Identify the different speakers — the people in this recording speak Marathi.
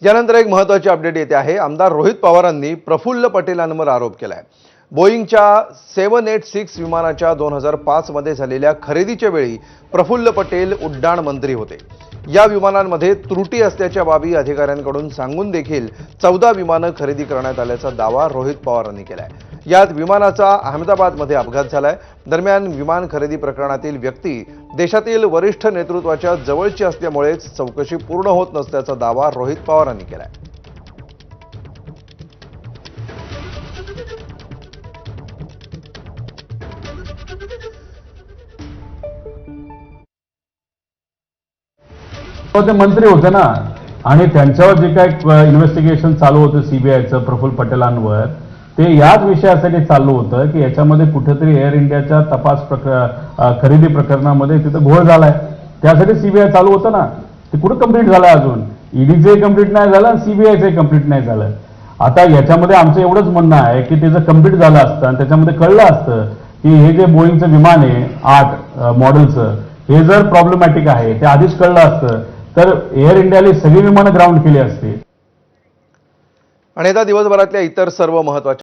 Speaker 1: यानंतर एक महत्त्वाची अपडेट येते आहे। आमदार रोहित पवारांनी प्रफुल्ल पटेलांवर आरोप केलाय। बोईंगच्या 786 विमानाच्या 2005 मध्ये झालेल्या खरेदीच्या वेळी प्रफुल्ल पटेल उड्डाण मंत्री होते। या विमानांमध्ये त्रुटी असल्याच्या बाबी अधिकाऱ्यांकडून सांगून देखील 14 विमानं खरेदी करण्यात आल्याचा दावा रोहित पवारांनी केलाय। यात विमानाचा अहमदाबादमध्ये अपघात झालाय। दरम्यान विमान खरेदी प्रकरणातील व्यक्ती देशातील वरिष्ठ नेतृत्वाच्या जवळची असल्यामुळे चौकशी पूर्ण होत नसल्याचा दावा रोहित पवारांनी केलाय।
Speaker 2: ते मंत्री होते ना, आणि त्यांच्यावर जे काही इन्व्हेस्टिगेशन चालू होतं सीबीआयचं प्रफुल्ल पटेलांवर, ते याच विषयासाठी चालू होतं की याच्यामध्ये कुठेतरी एअर इंडियाच्या खरेदी प्रकरणामध्ये तिथं घोळ झालाय। त्यासाठी सीबीआय चालू होतं ना, ते कुठं कंप्लीट झालंय? अजून ईडीचे कंप्लीट नाही झालं, सीबीआयचे कंप्लीट नाही झालं। आता याच्यामध्ये आमचं एवढंच म्हणणं आहे की ते जर कंप्लीट झालं असतं आणि त्याच्यामध्ये कळलं असतं की हे जे बोईंगचं विमान आहे 8 मॉडेलचं, हे जर प्रॉब्लेमॅटिक आहे, ते आधीच कळलं असतं तर एअर इंडियाने सगळी विमानं ग्राउंड केली असती।
Speaker 1: आणि आता दिवसभरातल्या इतर सर्व महत्त्वाच्या